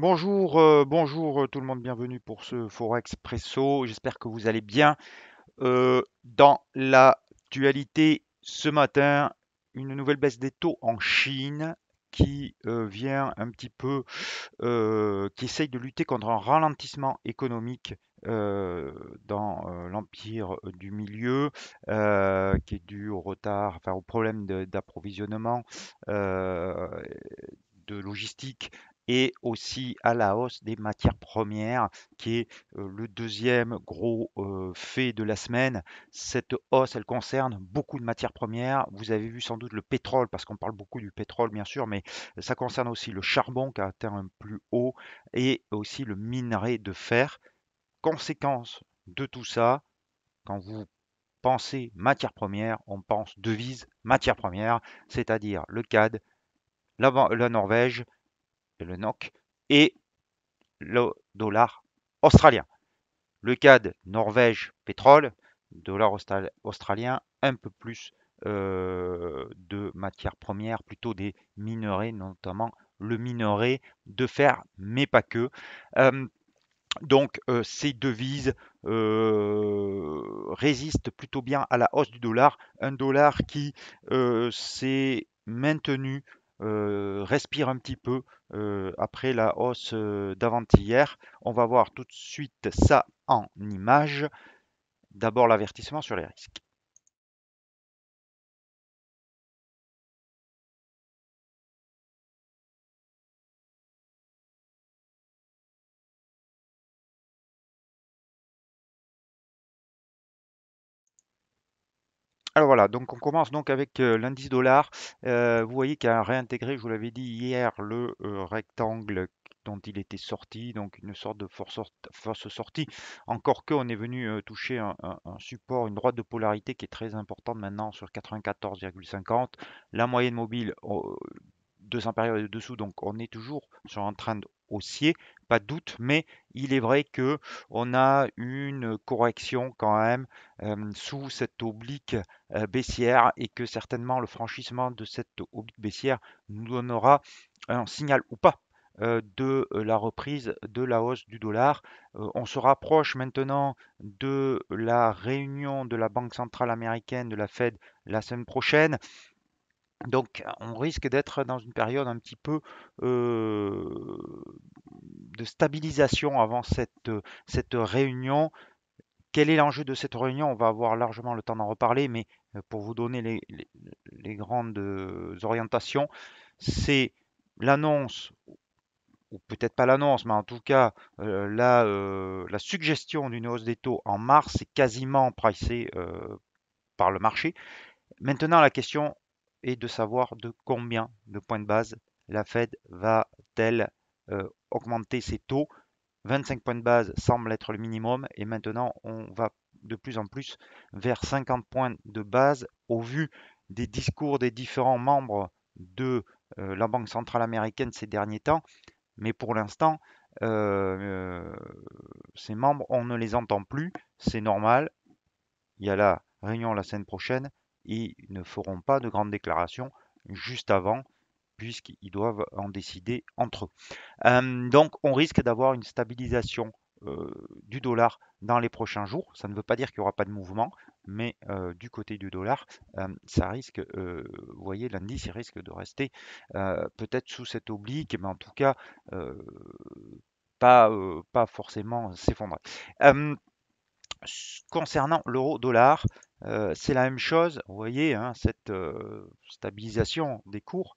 Bonjour tout le monde, bienvenue pour ce Forex Presso. J'espère que vous allez bien. Dans l'actualité ce matin, une nouvelle baisse des taux en Chine qui vient un petit peu, qui essaye de lutter contre un ralentissement économique euh, dans l'empire du milieu, qui est dû au retard, enfin au problème d'approvisionnement, euh, de logistique et aussi à la hausse des matières premières, qui est le deuxième gros fait de la semaine. Cette hausse, elle concerne beaucoup de matières premières. Vous avez vu sans doute le pétrole, parce qu'on parle beaucoup du pétrole, bien sûr, mais ça concerne aussi le charbon qui a atteint un plus haut et aussi le minerai de fer. Conséquence de tout ça, quand vous pensez matières premières, on pense devise matières premières, c'est-à-dire le CAD, la Norvège, le NOK et le dollar australien. Le CAD Norvège pétrole, dollar australien, un peu plus de matières premières, plutôt des minerais, notamment le minerai de fer, mais pas que. Euh, donc ces devises résistent plutôt bien à la hausse du dollar. Un dollar qui s'est maintenu, respire un petit peu après la hausse d'avant-hier. On va voir tout de suite ça en image. D'abord l'avertissement sur les risques. Alors voilà, donc on commence donc avec l'indice dollar. Vous voyez qu'il a réintégré, je vous l'avais dit hier, le rectangle dont il était sorti, donc une sorte de force sortie. Encore que on est venu toucher un support, une droite de polarité qui est très importante maintenant sur 94,50. La moyenne mobile 200 périodes dessous, donc on est toujours sur un trend haussier, pas de doute, mais il est vrai que on a une correction quand même sous cette oblique baissière et que certainement le franchissement de cette oblique baissière nous donnera un signal ou pas de la reprise de la hausse du dollar. On se rapproche maintenant de la réunion de la Banque centrale américaine, de la Fed, la semaine prochaine. Donc, on risque d'être dans une période un petit peu de stabilisation avant cette réunion. Quel est l'enjeu de cette réunion? On va avoir largement le temps d'en reparler, mais pour vous donner les grandes orientations, c'est l'annonce, ou peut-être pas l'annonce, mais en tout cas la suggestion d'une hausse des taux en mars, c'est quasiment pricé par le marché. Maintenant, la question est de savoir de combien de points de base la Fed va-t-elle augmenter ses taux. 25 points de base semble être le minimum et maintenant on va de plus en plus vers 50 points de base au vu des discours des différents membres de la Banque centrale américaine ces derniers temps. Mais pour l'instant, euh, ces membres, on ne les entend plus, c'est normal. Il y a la réunion la semaine prochaine et ils ne feront pas de grandes déclarations juste avant, puisqu'ils doivent en décider entre eux. Donc, on risque d'avoir une stabilisation du dollar dans les prochains jours. Ça ne veut pas dire qu'il n'y aura pas de mouvement, mais du côté du dollar, ça risque, vous voyez, l'indice, il risque de rester peut-être sous cette oblique, mais en tout cas, euh, pas forcément s'effondrer. Euh, Concernant l'euro-dollar, c'est la même chose. Vous voyez, hein, cette stabilisation des cours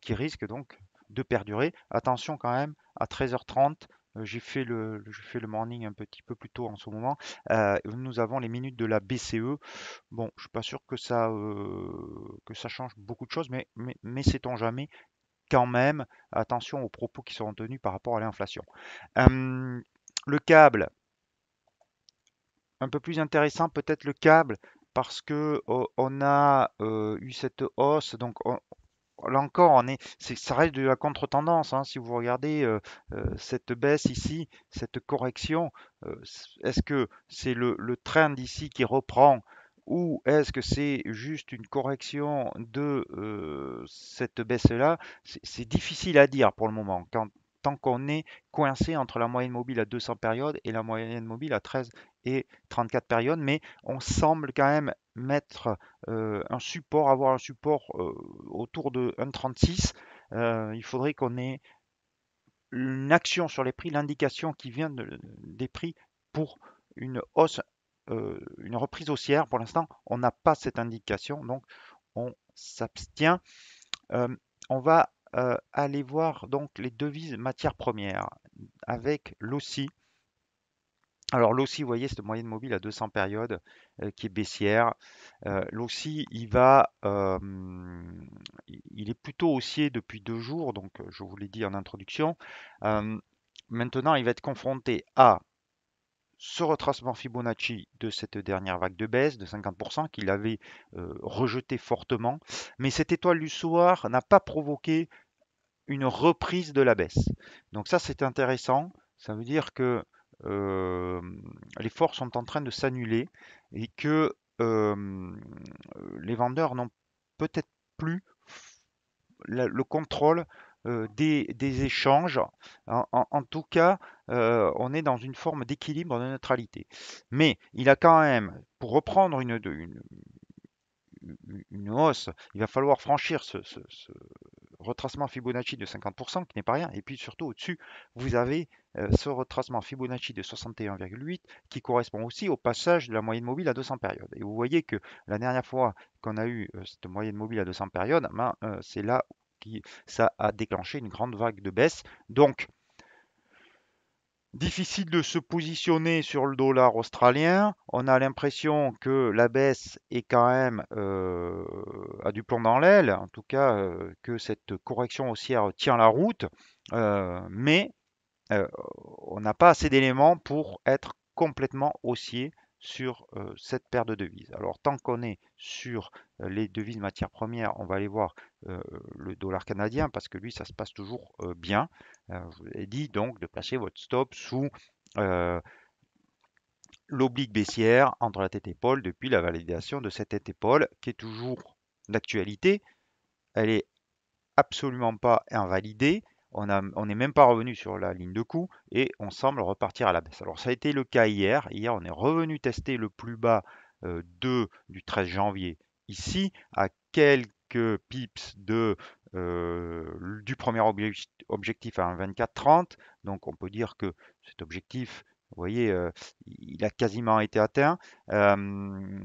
qui risque donc de perdurer. Attention quand même, à 13h30, j'ai fait le morning un petit peu plus tôt en ce moment. Nous avons les minutes de la BCE. Bon, je suis pas sûr que ça change beaucoup de choses, mais sait-on jamais quand même. Attention aux propos qui seront tenus par rapport à l'inflation. Euh, le câble, un peu plus intéressant peut-être le câble parce que on a eu cette hausse. Donc là encore, ça reste de la contre-tendance, hein. Si vous regardez cette baisse ici, cette correction, est-ce que c'est le trend ici qui reprend ou est-ce que c'est juste une correction de cette baisse-là? C'est difficile à dire pour le moment. tant qu'on est coincé entre la moyenne mobile à 200 périodes et la moyenne mobile à 13 et 34 périodes, mais on semble quand même mettre un support, avoir un support autour de 1,36. Il faudrait qu'on ait une action sur les prix, l'indication qui vient des prix pour une hausse, une reprise haussière. Pour l'instant, on n'a pas cette indication, donc on s'abstient. Euh, on va aller voir donc les devises matières premières avec l'OSCI. Alors l'OSCI, vous voyez, cette moyenne mobile à 200 périodes qui est baissière. L'OSCI, il est plutôt haussier depuis 2 jours, donc je vous l'ai dit en introduction. Euh, Maintenant, il va être confronté à ce retracement Fibonacci de cette dernière vague de baisse de 50% qu'il avait rejeté fortement. Mais cette étoile du soir n'a pas provoqué une reprise de la baisse. Donc ça, c'est intéressant. Ça veut dire que euh, les forces sont en train de s'annuler et que les vendeurs n'ont peut-être plus le contrôle des échanges. En tout cas, on est dans une forme d'équilibre de neutralité. Mais il a quand même, pour reprendre une hausse, il va falloir franchir ce retracement Fibonacci de 50%, qui n'est pas rien. Et puis surtout au-dessus, vous avez ce retracement Fibonacci de 61,8 qui correspond aussi au passage de la moyenne mobile à 200 périodes. Et vous voyez que la dernière fois qu'on a eu cette moyenne mobile à 200 périodes, ben, c'est là qui ça a déclenché une grande vague de baisse. Donc, difficile de se positionner sur le dollar australien. On a l'impression que la baisse est quand même a du plomb dans l'aile, en tout cas que cette correction haussière tient la route, mais euh, on n'a pas assez d'éléments pour être complètement haussier sur cette paire de devises. Alors tant qu'on est sur les devises matières premières, on va aller voir le dollar canadien parce que lui, ça se passe toujours bien. Je vous ai dit donc de placer votre stop sous euh, l'oblique baissière entre la tête et épaule depuis la validation de cette tête épaule qui est toujours d'actualité. Elle est absolument pas invalidé. On n'est même pas revenu sur la ligne de coup et on semble repartir à la baisse. Alors ça a été le cas hier. Hier, on est revenu tester le plus bas du 13 janvier ici à quelques pips du premier objectif à un 24,30. Donc on peut dire que cet objectif, vous voyez, il a quasiment été atteint. Euh,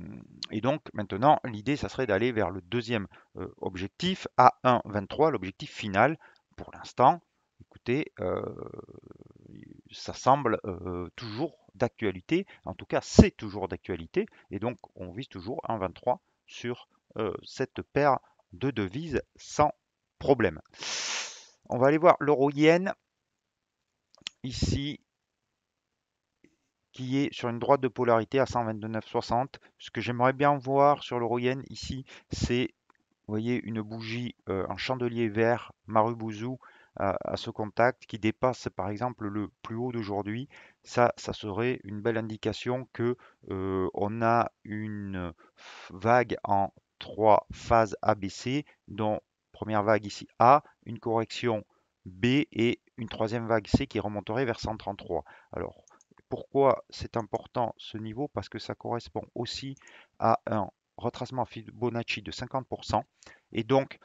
et donc maintenant, l'idée, ça serait d'aller vers le deuxième objectif à 1,23, l'objectif final. Pour l'instant, écoutez, ça semble toujours d'actualité. En tout cas, c'est toujours d'actualité. Et donc, on vise toujours 1,23 sur cette paire de devises sans problème. On va aller voir l'euro-yen ici qui est sur une droite de polarité à 129,60. Ce que j'aimerais bien voir sur l'euro-yen ici, c'est, vous voyez, une bougie en chandelier vert Marubozu à ce contact qui dépasse par exemple le plus haut d'aujourd'hui. Ça serait une belle indication que on a une vague en 3 phases ABC, dont première vague ici A, une correction B et une troisième vague C qui remonterait vers 133. Alors, pourquoi c'est important ce niveau? Parce que ça correspond aussi à un retracement Fibonacci de 50%. Et donc,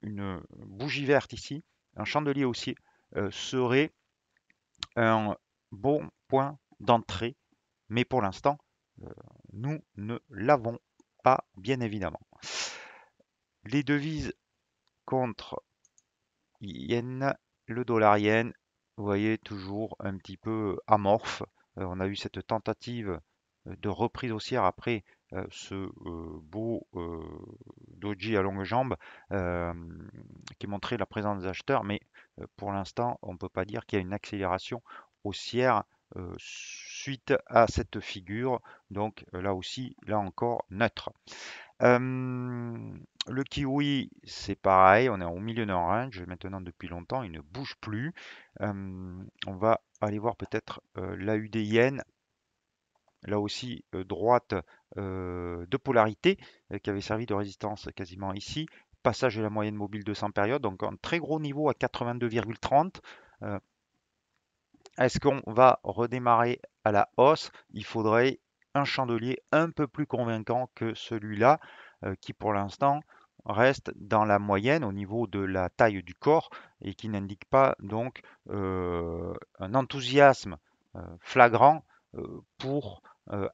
une bougie verte ici, un chandelier haussier, serait un bon point d'entrée. Mais pour l'instant, euh, nous ne l'avons pas, bien évidemment. Les devises contre yen, le dollar yen, vous voyez, toujours un petit peu amorphe. On a eu cette tentative de reprise haussière après ce beau doji à longue jambe euh, qui montrait la présence des acheteurs, mais pour l'instant, on ne peut pas dire qu'il y a une accélération haussière suite à cette figure. Donc là aussi, là encore, neutre. Le kiwi, c'est pareil, on est au milieu d'un range maintenant depuis longtemps, il ne bouge plus. On va aller voir peut-être l'AUD yen, là aussi droite de polarité, qui avait servi de résistance quasiment ici. Passage de la moyenne mobile 200 périodes, donc un très gros niveau à 82,30. Euh, Est-ce qu'on va redémarrer à la hausse? Il faudrait un chandelier un peu plus convaincant que celui-là, qui pour l'instant reste dans la moyenne au niveau de la taille du corps et qui n'indique pas donc un enthousiasme flagrant pour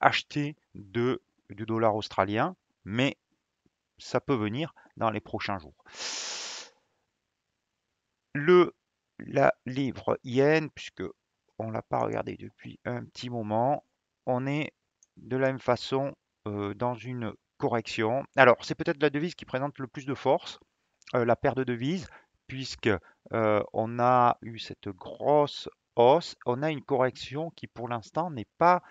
acheter du dollar australien, mais ça peut venir dans les prochains jours. Le, la livre yen, puisque on l'a pas regardé depuis un petit moment, on est de la même façon dans une correction. Alors, c'est peut-être la devise qui présente le plus de force, la paire de devises, puisque on a eu cette grosse hausse, on a une correction qui pour l'instant n'est pas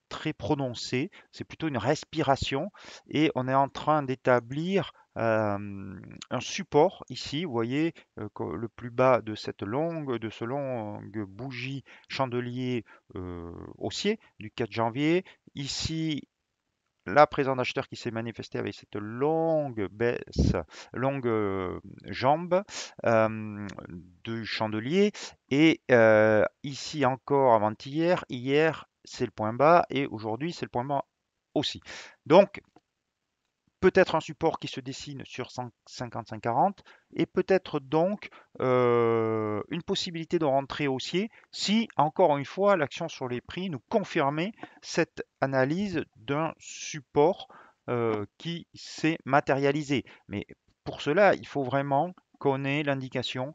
très prononcée, c'est plutôt une respiration et on est en train d'établir un support ici, vous voyez le plus bas de ce longue bougie chandelier haussier du 4 janvier. Ici, la présence d'acheteur qui s'est manifestée avec cette longue baisse, longue jambe du chandelier. Et ici encore avant-hier, hier c'est le point bas et aujourd'hui c'est le point bas aussi. Donc peut-être un support qui se dessine sur 55-40 et peut-être donc une possibilité de rentrer haussier si, encore une fois, l'action sur les prix nous confirmait cette analyse d'un support qui s'est matérialisé. Mais pour cela, il faut vraiment qu'on ait l'indication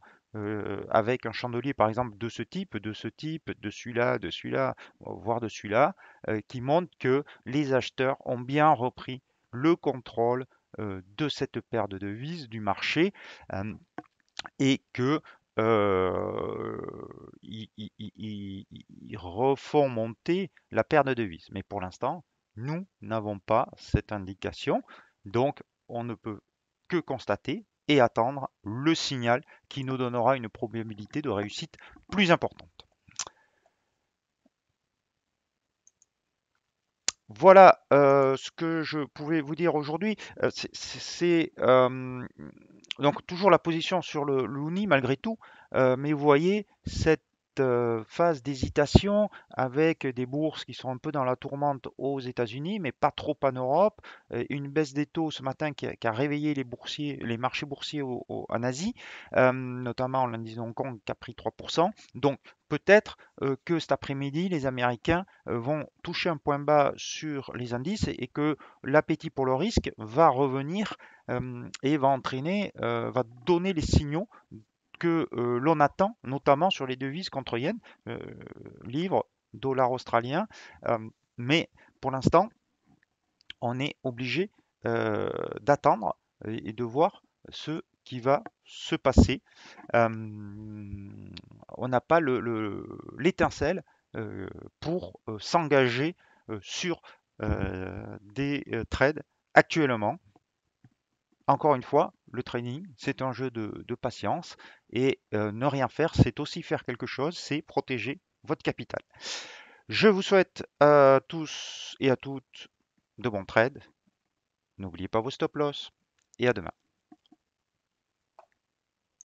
avec un chandelier, par exemple, de ce type, de celui-là, voire de celui-là, qui montre que les acheteurs ont bien repris le contrôle de cette paire de devises du marché et que ils refont monter la paire de devises. Mais pour l'instant, nous n'avons pas cette indication, donc on ne peut que constater et attendre le signal qui nous donnera une probabilité de réussite plus importante. Voilà ce que je pouvais vous dire aujourd'hui. Donc toujours la position sur le Luni malgré tout, mais vous voyez cette phase d'hésitation avec des bourses qui sont un peu dans la tourmente aux États-Unis, mais pas trop en Europe. Une baisse des taux ce matin qui a réveillé les boursiers, les marchés boursiers en Asie, notamment l'indice de Hong Kong qui a pris 3%. Donc peut-être que cet après-midi, les Américains vont toucher un point bas sur les indices et que l'appétit pour le risque va revenir et va entraîner, va donner les signaux que l'on attend, notamment sur les devises contre yen, livre, dollar australien. Mais pour l'instant, on est obligé d'attendre et de voir ce qui va se passer. On n'a pas l'étincelle pour s'engager sur des trades actuellement. Encore une fois, le trading, c'est un jeu de patience et ne rien faire, c'est aussi faire quelque chose, c'est protéger votre capital. Je vous souhaite à tous et à toutes de bons trades. N'oubliez pas vos stop loss et à demain.